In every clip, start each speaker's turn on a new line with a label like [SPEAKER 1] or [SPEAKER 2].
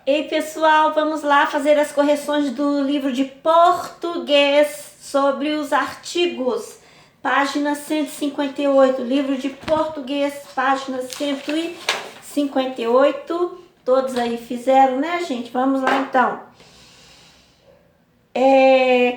[SPEAKER 1] Ei, pessoal, vamos lá fazer as correções do livro de português sobre os artigos. Página 158, livro de português, página 158. Todos aí fizeram, né, gente? Vamos lá, então.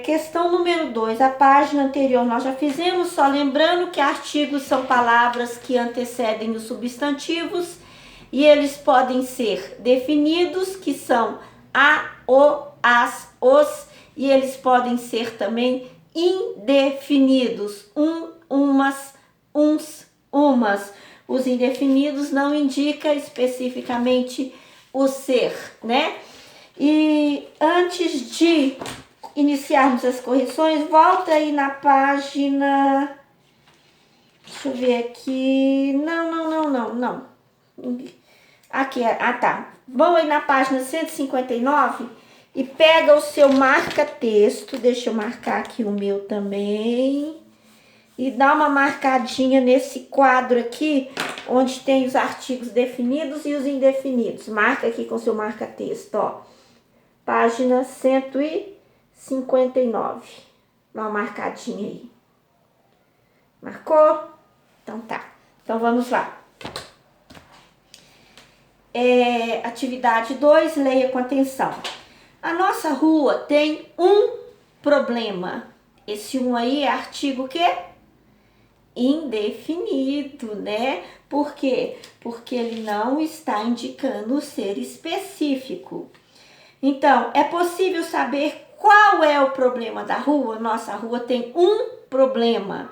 [SPEAKER 1] Questão número 2, a página anterior nós já fizemos, só lembrando que artigos são palavras que antecedem os substantivos e eles podem ser definidos, que são a, o, as, os, e eles podem ser também indefinidos, umas, uns, umas. Os indefinidos não indicam especificamente o ser, né? E antes de iniciarmos as correções, volta aí na página... Deixa eu ver aqui... Não. Aqui, tá. Vão aí na página 159 e pega o seu marca-texto. Deixa eu marcar aqui o meu também. E dá uma marcadinha nesse quadro aqui, onde tem os artigos definidos e os indefinidos. Marca aqui com o seu marca-texto, ó. Página 159. Dá uma marcadinha aí. Marcou? Então tá. Então vamos lá. Atividade 2, leia com atenção. A nossa rua tem um problema. Esse aí é artigo o quê? Indefinido, né? Por quê? Porque ele não está indicando o ser específico. Então, é possível saber qual é o problema da rua? Nossa rua tem um problema.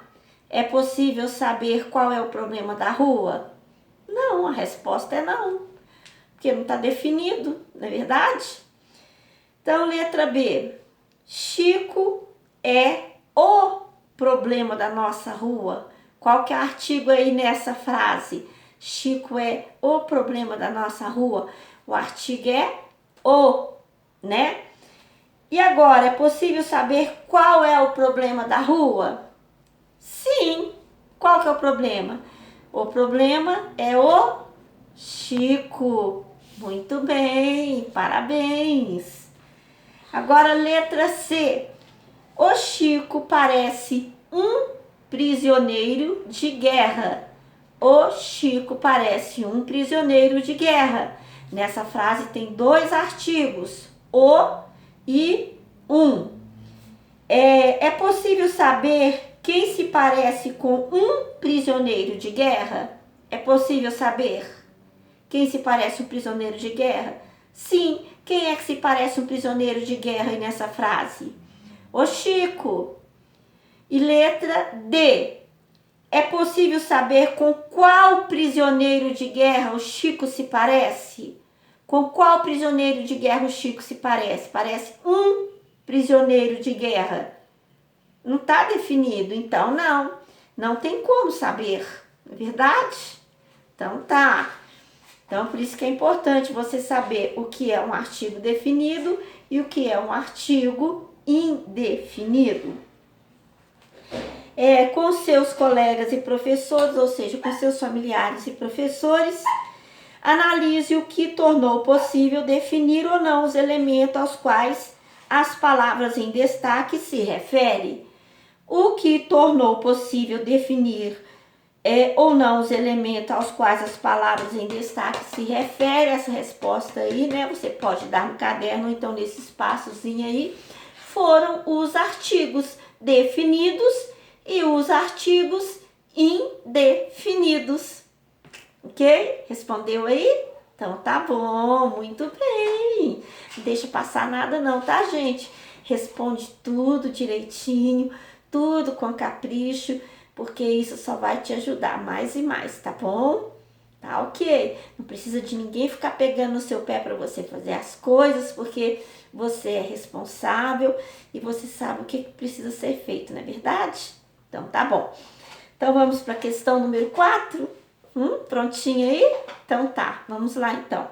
[SPEAKER 1] É possível saber qual é o problema da rua? Não, a resposta é não. Porque não está definido, não é verdade? Então, letra B. Chico é o problema da nossa rua. Qual que é o artigo aí nessa frase? Chico é o problema da nossa rua. O artigo é o, né? E agora, é possível saber qual é o problema da rua? Sim. Qual que é o problema? O problema é o Chico. Muito bem, parabéns. Agora, letra C. O Chico parece um prisioneiro de guerra. O Chico parece um prisioneiro de guerra. Nessa frase tem dois artigos, o e um. É possível saber quem se parece com um prisioneiro de guerra? É possível saber quem se parece um prisioneiro de guerra? Sim. Quem é que se parece um prisioneiro de guerra aí nessa frase? O Chico. E letra D. É possível saber com qual prisioneiro de guerra o Chico se parece? Com qual prisioneiro de guerra o Chico se parece? Parece um prisioneiro de guerra. Não está definido, então não tem como saber, não é verdade? Então tá. Então por isso que é importante você saber o que é um artigo definido e o que é um artigo indefinido. Com seus colegas e professores, ou seja, com seus familiares e professores, analise o que tornou possível definir ou não os elementos aos quais as palavras em destaque se referem. O que tornou possível definir ou não os elementos aos quais as palavras em destaque se referem, essa resposta aí, né? Você pode dar no caderno, então nesse espaçozinho aí, foram os artigos definidos e os artigos indefinidos. Ok? Respondeu aí? Então tá bom, muito bem. Não deixa passar nada não, tá, gente? Responde tudo direitinho, tudo com capricho, porque isso só vai te ajudar mais e mais, tá bom? Tá ok. Não precisa de ninguém ficar pegando no seu pé para você fazer as coisas, porque você é responsável e você sabe o que precisa ser feito, não é verdade? Então tá bom. Então vamos para a questão número 4. Prontinho aí? Então tá, vamos lá então.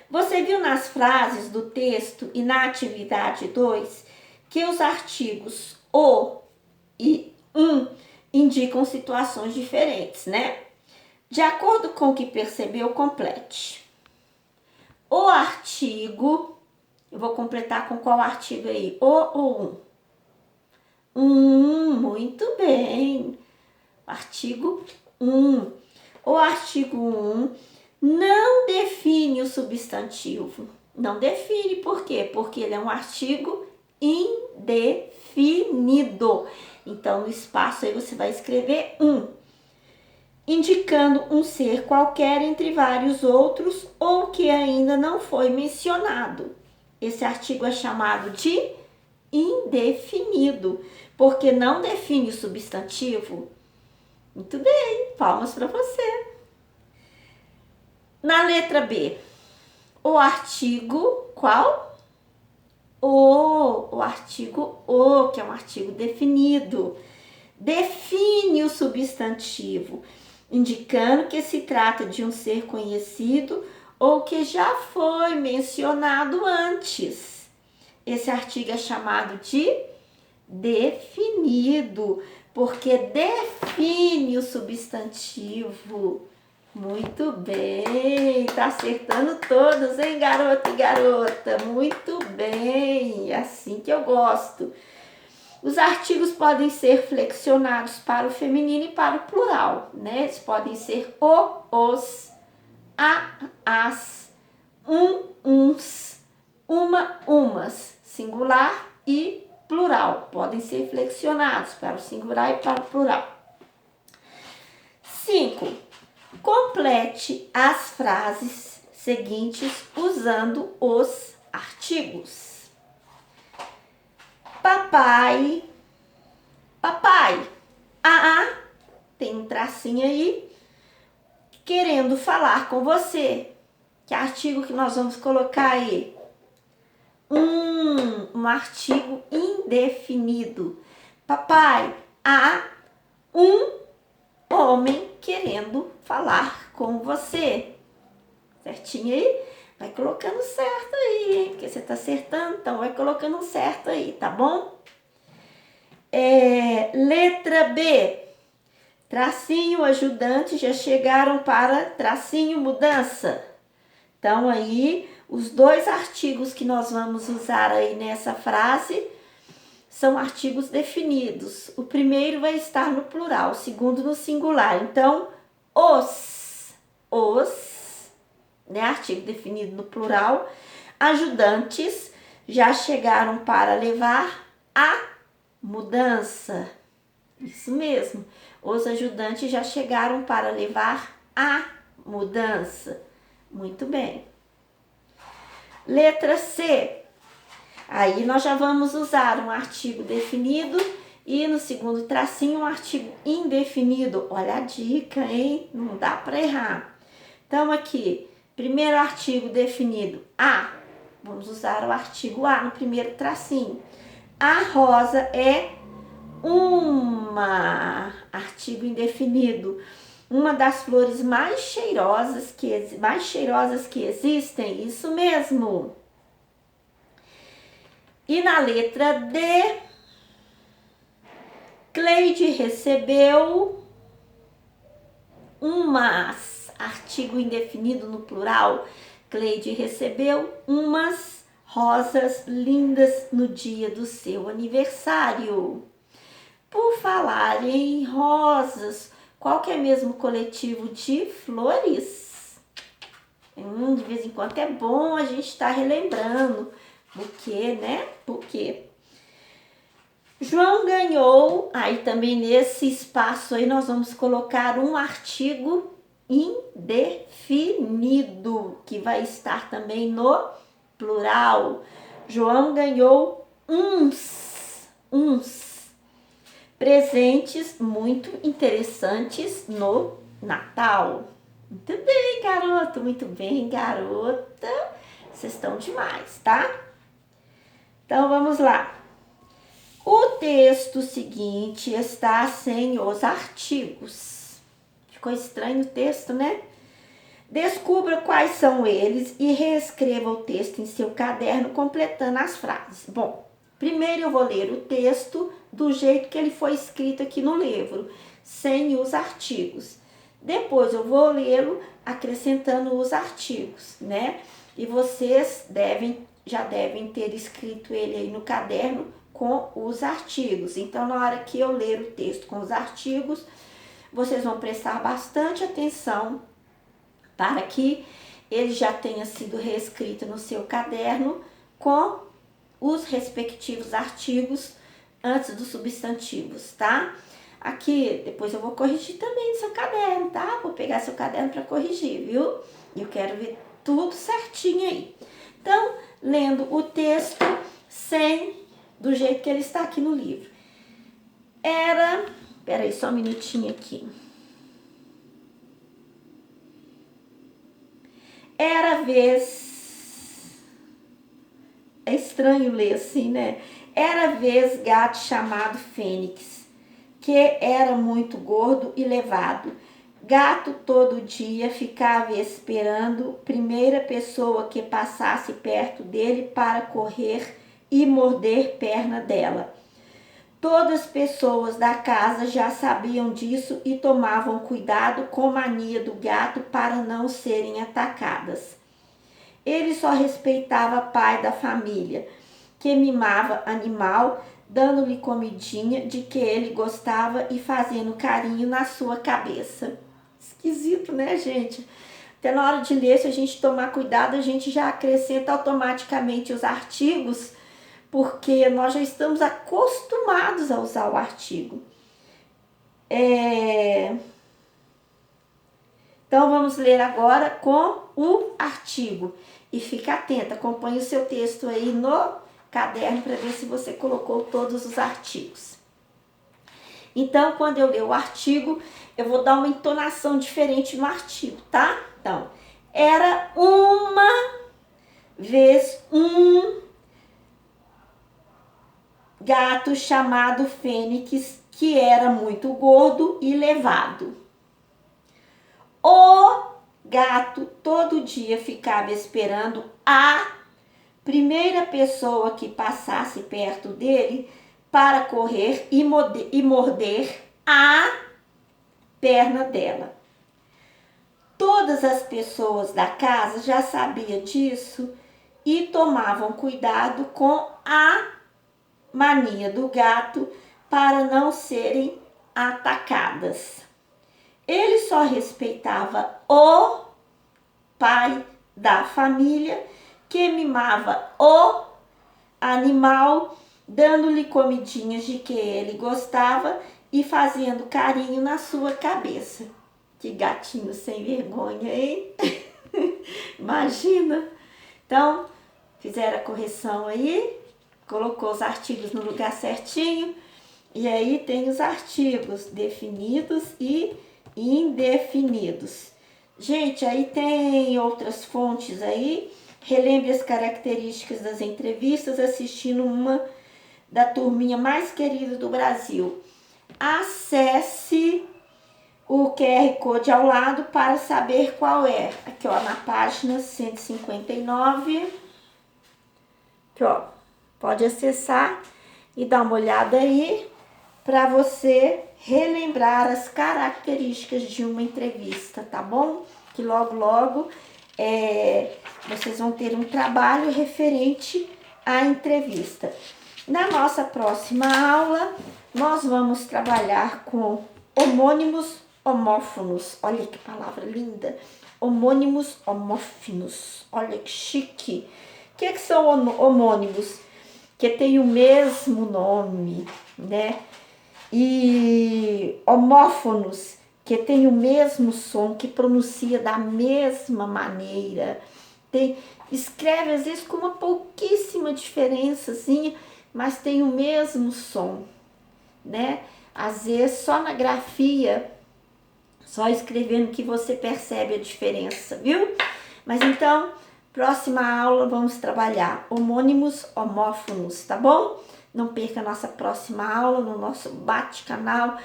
[SPEAKER 1] Você viu nas frases do texto e na atividade 2 que os artigos o e um indicam situações diferentes, né? De acordo com o que percebeu, complete. O artigo, eu vou completar com qual artigo aí? O ou um? Muito bem. Artigo 1. O artigo 1 não define o substantivo. Não define, por quê? Porque ele é um artigo indefinido. Então, no espaço aí você vai escrever 1, indicando um ser qualquer entre vários outros ou que ainda não foi mencionado. Esse artigo é chamado de indefinido, porque não define o substantivo. Muito bem, palmas para você. Na letra B, o artigo qual? O artigo o, que é um artigo definido, define o substantivo, indicando que se trata de um ser conhecido ou que já foi mencionado antes. Esse artigo é chamado de definido, porque define o substantivo. Muito bem, tá acertando todos, hein, garoto e garota? Muito bem, é assim que eu gosto. Os artigos podem ser flexionados para o feminino e para o plural, né? Eles podem ser o, os, a, as, uns, uma, umas, singular e plural. Podem ser flexionados para o singular e para o plural. 5. Complete as frases seguintes usando os artigos. Papai, papai, tem um tracinho aí, querendo falar com você. Que artigo que nós vamos colocar aí? Um artigo indefinido. Papai, há um homem querendo falar com você. Certinho aí? Vai colocando certo aí, hein? Porque você tá acertando, então vai colocando certo aí, tá bom? Letra B. Tracinho, ajudante, já chegaram para tracinho, mudança. Então aí, os dois artigos que nós vamos usar aí nessa frase são artigos definidos. O primeiro vai estar no plural, o segundo no singular. Então, os, né? Artigo definido no plural. Ajudantes já chegaram para levar a mudança. Isso mesmo. Os ajudantes já chegaram para levar a mudança. Muito bem. Letra C. Aí nós já vamos usar um artigo definido e no segundo tracinho um artigo indefinido. Olha a dica, hein? Não dá para errar. Então aqui, primeiro artigo definido, a. Vamos usar o artigo a no primeiro tracinho. A rosa é uma. Artigo indefinido. Uma das flores mais cheirosas que existem. Isso mesmo. E na letra D, Cleide recebeu umas, artigo indefinido no plural. Cleide recebeu umas rosas lindas no dia do seu aniversário. Por falar em rosas, qual que é mesmo o coletivo de flores? De vez em quando é bom a gente estar relembrando. Buquê, né? Buquê. João ganhou, aí também nesse espaço aí nós vamos colocar um artigo indefinido, que vai estar também no plural. João ganhou uns presentes muito interessantes no Natal. Muito bem, garoto, muito bem, garota. Vocês estão demais, tá? Então, vamos lá. O texto seguinte está sem os artigos. Ficou estranho o texto, né? Descubra quais são eles e reescreva o texto em seu caderno, completando as frases. Bom, primeiro eu vou ler o texto do jeito que ele foi escrito aqui no livro, sem os artigos. Depois eu vou lê-lo acrescentando os artigos, né? e vocês já devem ter escrito ele aí no caderno com os artigos. Então, na hora que eu ler o texto com os artigos, vocês vão prestar bastante atenção para que ele já tenha sido reescrito no seu caderno com os respectivos artigos antes dos substantivos, tá? Aqui, depois eu vou corrigir também no seu caderno, tá? Vou pegar seu caderno para corrigir, viu? E eu quero ver tudo certinho aí. Então, lendo o texto do jeito que ele está aqui no livro. Peraí, só um minutinho aqui. Era vez... É estranho ler assim, né? Era vez gato chamado Fênix, que era muito gordo e levado. Gato todo dia ficava esperando primeira pessoa que passasse perto dele para correr e morder perna dela. Todas as pessoas da casa já sabiam disso e tomavam cuidado com mania do gato para não serem atacadas. Ele só respeitava o pai da família, que mimava animal, dando-lhe comidinha de que ele gostava e fazendo carinho na sua cabeça. Esquisito, né, gente? Até na hora de ler, se a gente tomar cuidado, a gente já acrescenta automaticamente os artigos, porque nós já estamos acostumados a usar o artigo. Então, vamos ler agora com o artigo. E fica atenta, acompanhe o seu texto aí no caderno para ver se você colocou todos os artigos. Então, quando eu ler o artigo, eu vou dar uma entonação diferente no artigo, tá? Então, era uma vez um gato chamado Fênix, que era muito gordo e levado. O gato todo dia ficava esperando a primeira pessoa que passasse perto dele para correr e morder a perna dela. Todas as pessoas da casa já sabiam disso e tomavam cuidado com a mania do gato para não serem atacadas. Ele só respeitava o pai da família, que mimava o animal, dando-lhe comidinhas de que ele gostava e fazendo carinho na sua cabeça. Que gatinho sem vergonha, hein? Imagina! Então, fizeram a correção aí, colocou os artigos no lugar certinho, e aí tem os artigos definidos e indefinidos. Gente, aí tem outras fontes aí. Relembre as características das entrevistas assistindo uma da turminha mais querida do Brasil. Acesse o QR Code ao lado para saber qual é. Aqui, ó, na página 159. Aqui, ó, pode acessar e dar uma olhada aí para você relembrar as características de uma entrevista, tá bom? Que logo vocês vão ter um trabalho referente à entrevista. Na nossa próxima aula, nós vamos trabalhar com homônimos homófonos. Olha que palavra linda! Homônimos homófonos. Olha que chique! O que são homônimos? Que tem o mesmo nome, né? E homófonos, que tem o mesmo som, que pronuncia da mesma maneira. Escreve às vezes com uma pouquíssima diferençazinha, mas tem o mesmo som, né? Às vezes só na grafia, só escrevendo que você percebe a diferença, viu? Mas então, próxima aula vamos trabalhar homônimos homófonos, tá bom? Não perca a nossa próxima aula no nosso bate-canal,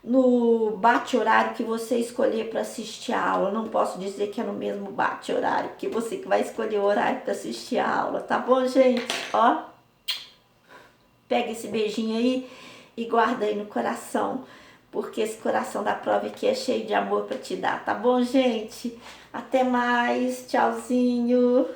[SPEAKER 1] no bate-horário que você escolher para assistir a aula. Não posso dizer que é no mesmo bate-horário, porque você que vai escolher o horário para assistir a aula, tá bom, gente? Ó, pega esse beijinho aí e guarda aí no coração, porque esse coração da prova aqui é cheio de amor para te dar, tá bom, gente? Até mais, tchauzinho!